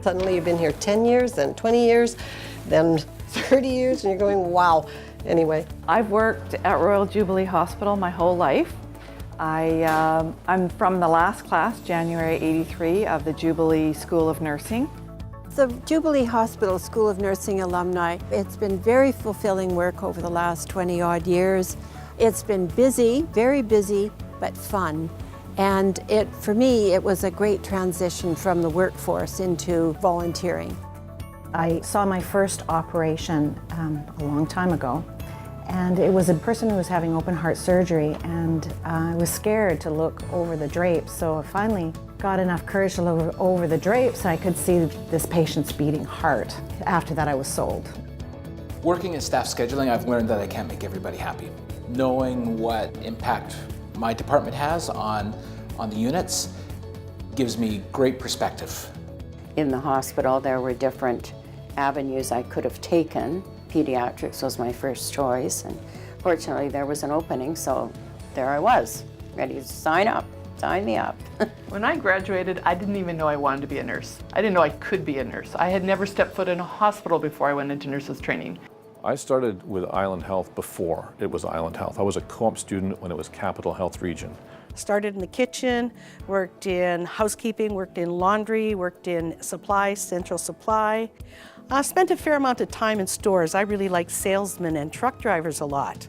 suddenly you've been here 10 years, then 20 years, then 30 years, and you're going, wow. Anyway. I've worked at Royal Jubilee Hospital my whole life. I'm from the last class, January '83, of the Jubilee School of Nursing. The Jubilee Hospital School of Nursing alumni, it's been very fulfilling work over the last 20-odd years. It's been busy, very busy, but fun. And for me, it was a great transition from the workforce into volunteering. I saw my first operation a long time ago, and it was a person who was having open heart surgery, and I was scared to look over the drapes, so I finally got enough courage to look over the drapes and I could see this patient's beating heart. After that, I was sold. Working in staff scheduling, I've learned that I can't make everybody happy. Knowing what impact my department has on the units gives me great perspective. In the hospital, there were different avenues I could have taken. Pediatrics was my first choice, and fortunately there was an opening, so there I was, ready to sign me up. When I graduated, I didn't even know I wanted to be a nurse. I didn't know I could be a nurse. I had never stepped foot in a hospital before I went into nurses training. I started with Island Health before it was Island Health. I was a co-op student when it was Capital Health Region. Started in the kitchen, worked in housekeeping, worked in laundry, worked in supply, central supply. Spent a fair amount of time in stores. I really liked salesmen and truck drivers a lot.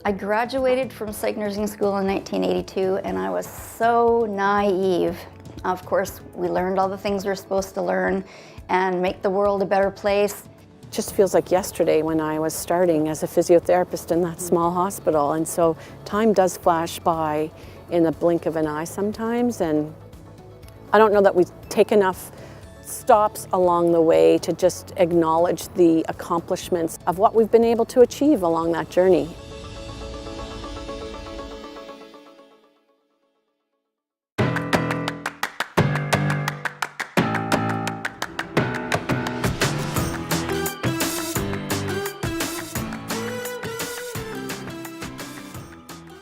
I graduated from psych nursing school in 1982, and I was so naive. Of course, we learned all the things we're supposed to learn and make the world a better place. It just feels like yesterday when I was starting as a physiotherapist in that small hospital, and so time does flash by in the blink of an eye sometimes, and I don't know that we take enough stops along the way to just acknowledge the accomplishments of what we've been able to achieve along that journey.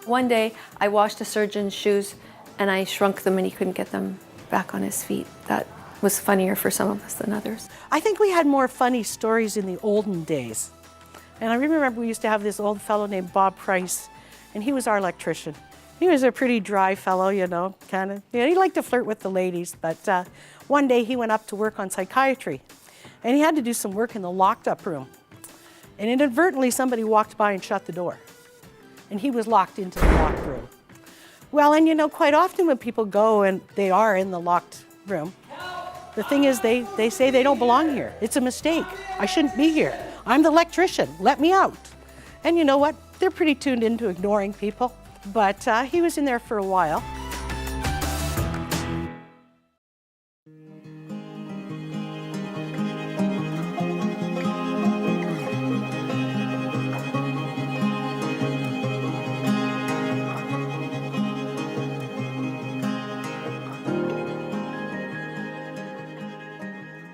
One day, I washed a surgeon's shoes and I shrunk them and he couldn't get them back on his feet. That was funnier for some of us than others. I think we had more funny stories in the olden days. And I remember we used to have this old fellow named Bob Price, and he was our electrician. He was a pretty dry fellow, you know, kind of. You know, he liked to flirt with the ladies, but one day he went up to work on psychiatry, and he had to do some work in the locked up room. And inadvertently, somebody walked by and shut the door. And he was locked into the locked room. Well, and you know, quite often when people go and they are in the locked room, the thing is they say they don't belong here. It's a mistake. I shouldn't be here. I'm the electrician. Let me out. And you know what? They're pretty tuned into ignoring people. But he was in there for a while.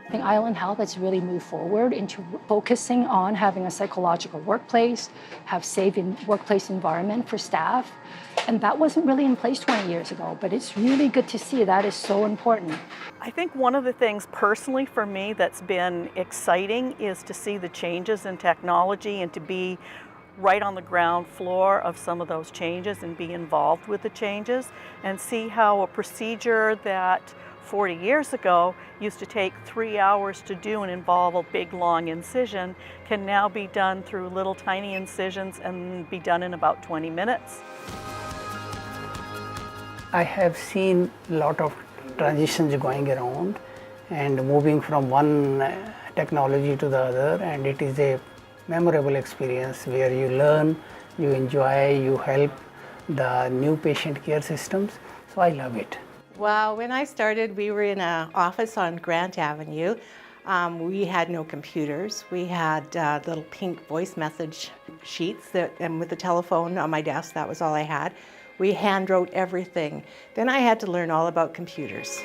I think Island Health has really moved forward into focusing on having a psychological workplace, have safe workplace environment for staff. And that wasn't really in place 20 years ago, but it's really good to see that is so important. I think one of the things personally for me that's been exciting is to see the changes in technology and to be right on the ground floor of some of those changes and be involved with the changes and see how a procedure that 40 years ago used to take 3 hours to do and involve a big long incision can now be done through little tiny incisions and be done in about 20 minutes. I have seen a lot of transitions going around and moving from one technology to the other, and it is a memorable experience where you learn, you enjoy, you help the new patient care systems. So I love it. Well, when I started, we were in an office on Grant Avenue. We had no computers. We had little pink voice message sheets and with the telephone on my desk, that was all I had. We hand wrote everything. Then I had to learn all about computers.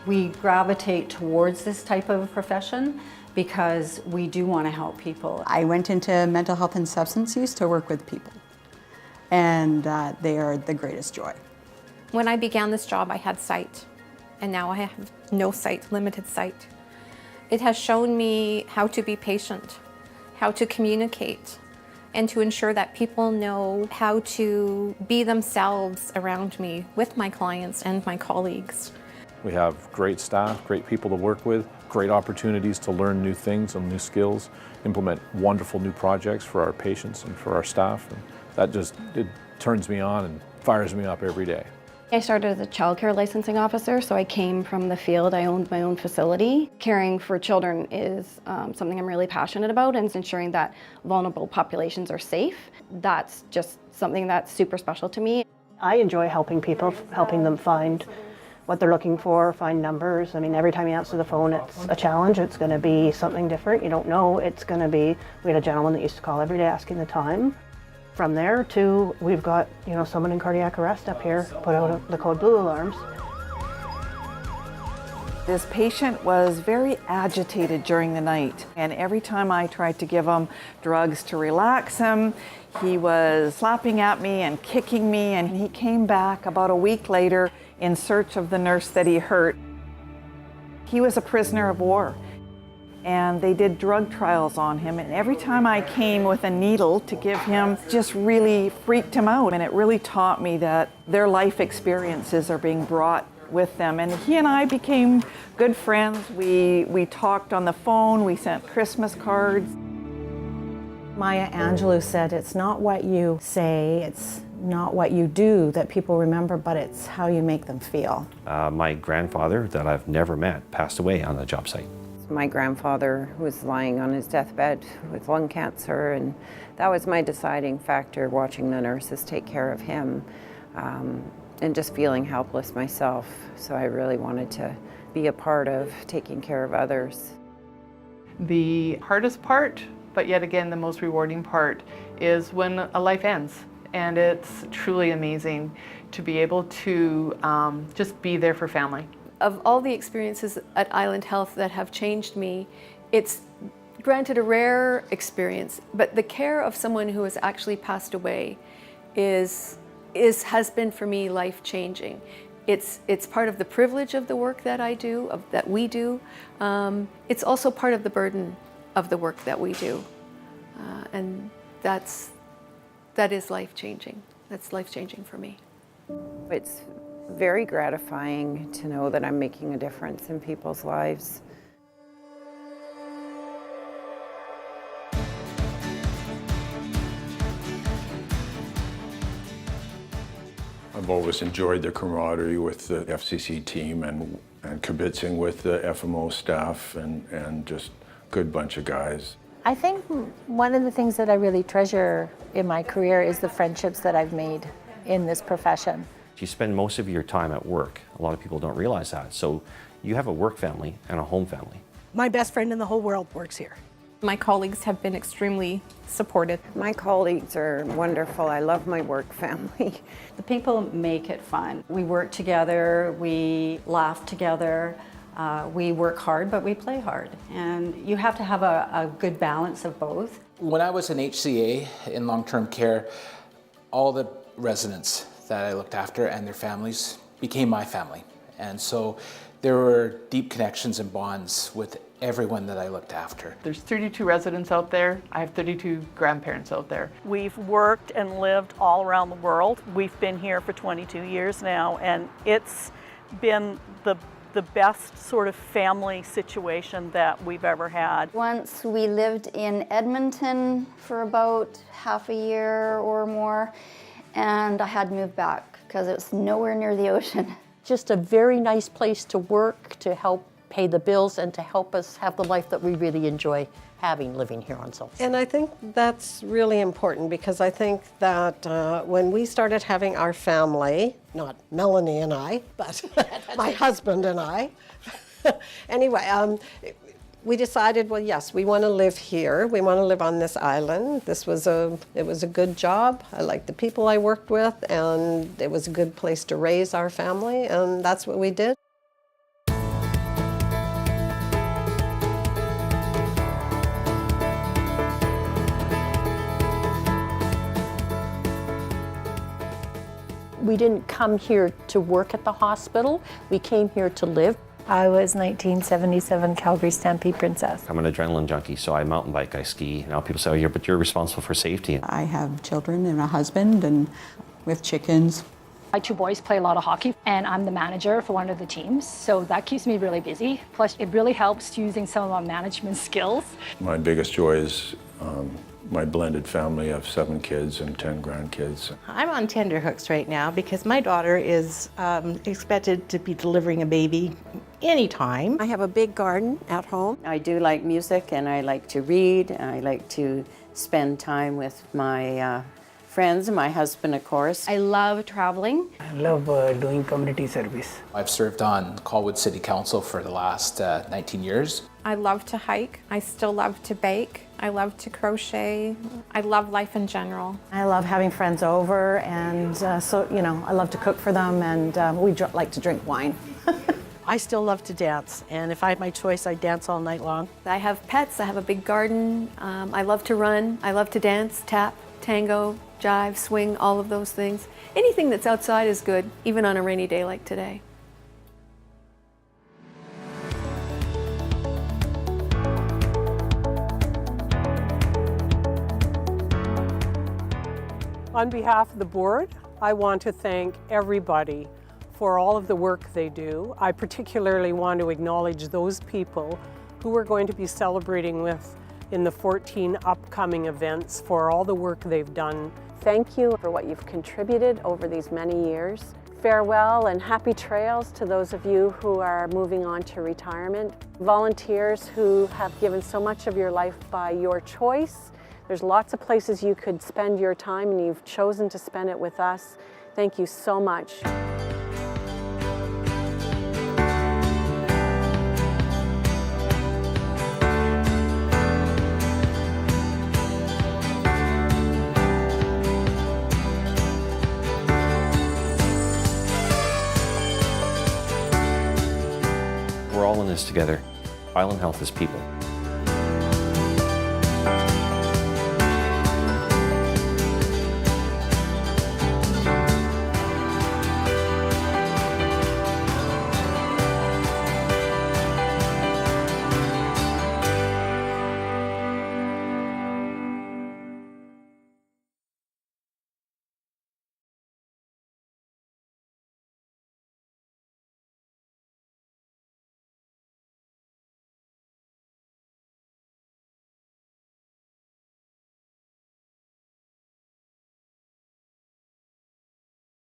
We gravitate towards this type of profession because we do want to help people. I went into mental health and substance use to work with people, and they are the greatest joy. When I began this job, I had sight, and now I have no sight, limited sight. It has shown me how to be patient, how to communicate, and to ensure that people know how to be themselves around me with my clients and my colleagues. We have great staff, great people to work with, great opportunities to learn new things and new skills, implement wonderful new projects for our patients and for our staff. And that just, it turns me on and fires me up every day. I started as a child care licensing officer, so I came from the field. I owned my own facility. Caring for children is something I'm really passionate about, and it's ensuring that vulnerable populations are safe. That's just something that's super special to me. I enjoy helping people, helping them find what they're looking for, find numbers. I mean, every time you answer the phone, it's a challenge. It's going to be something different. You don't know. It's going to be, we had a gentleman that used to call every day asking the time. From there to, we've got, someone in cardiac arrest up here, put out the code blue alarms. This patient was very agitated during the night, and every time I tried to give him drugs to relax him, he was slapping at me and kicking me, and he came back about a week later in search of the nurse that he hurt. He was a prisoner of war, and they did drug trials on him, and every time I came with a needle to give him, just really freaked him out, and it really taught me that their life experiences are being brought with them. And he and I became good friends. We talked on the phone, we sent Christmas cards. Maya Angelou said, it's not what you say, it's not what you do that people remember, but it's how you make them feel. My grandfather, that I've never met, passed away on the job site. My grandfather was lying on his deathbed with lung cancer, and that was my deciding factor, watching the nurses take care of him and just feeling helpless myself. So I really wanted to be a part of taking care of others. The hardest part, but yet again the most rewarding part, is when a life ends. And it's truly amazing to be able to just be there for family. Of all the experiences at Island Health that have changed me, it's granted a rare experience, but the care of someone who has actually passed away has been for me life-changing. It's part of the privilege of the work that I do, that we do. It's also part of the burden of the work that we do, and that is life-changing. That's life-changing for me. It's very gratifying to know that I'm making a difference in people's lives. I've always enjoyed the camaraderie with the FCC team and kibitzing with the FMO staff and just good bunch of guys. I think one of the things that I really treasure in my career is the friendships that I've made in this profession. You spend most of your time at work. A lot of people don't realize that. So you have a work family and a home family. My best friend in the whole world works here. My colleagues have been extremely supportive. My colleagues are wonderful. I love my work family. The people make it fun. We work together, we laugh together, we work hard, but we play hard. And you have to have a good balance of both. When I was in HCA in long-term care, all the residents that I looked after and their families became my family. And so there were deep connections and bonds with everyone that I looked after. There's 32 residents out there. I have 32 grandparents out there. We've worked and lived all around the world. We've been here for 22 years now, and it's been the best sort of family situation that we've ever had. Once we lived in Edmonton for about half a year or more, and I had to move back because it was nowhere near the ocean. Just a very nice place to work, to help pay the bills, and to help us have the life that we really enjoy having living here on Sault. And I think that's really important, because I think that when we started having our family, not Melanie and I, but my husband and I, anyway, we decided, well, yes, we want to live here. We want to live on this island. It was a good job. I liked the people I worked with, and it was a good place to raise our family, and that's what we did. We didn't come here to work at the hospital. We came here to live. I was 1977 Calgary Stampede Princess. I'm an adrenaline junkie, so I mountain bike, I ski. Now people say, oh, but you're responsible for safety. I have children and a husband and with chickens. My two boys play a lot of hockey, and I'm the manager for one of the teams, so that keeps me really busy. Plus, it really helps using some of my management skills. My biggest joy is my blended family of 7 kids and 10 grandkids. I'm on tenterhooks right now because my daughter is expected to be delivering a baby anytime. I have a big garden at home. I do like music, and I like to read, and I like to spend time with my friends and my husband, of course. I love traveling. I love doing community service. I've served on Colwood City Council for the last 19 years. I love to hike. I still love to bake. I love to crochet. I love life in general. I love having friends over, and so, you know, I love to cook for them, and we like to drink wine. I still love to dance, and if I had my choice, I'd dance all night long. I have pets, I have a big garden, I love to run, I love to dance, tap, tango, jive, swing, all of those things. Anything that's outside is good, even on a rainy day like today. On behalf of the board, I want to thank everybody for all of the work they do. I particularly want to acknowledge those people who we're going to be celebrating with in the 14 upcoming events for all the work they've done. Thank you for what you've contributed over these many years. Farewell and happy trails to those of you who are moving on to retirement. Volunteers who have given so much of your life by your choice. There's lots of places you could spend your time, and you've chosen to spend it with us. Thank you so much. We're all in this together. Island Health is people.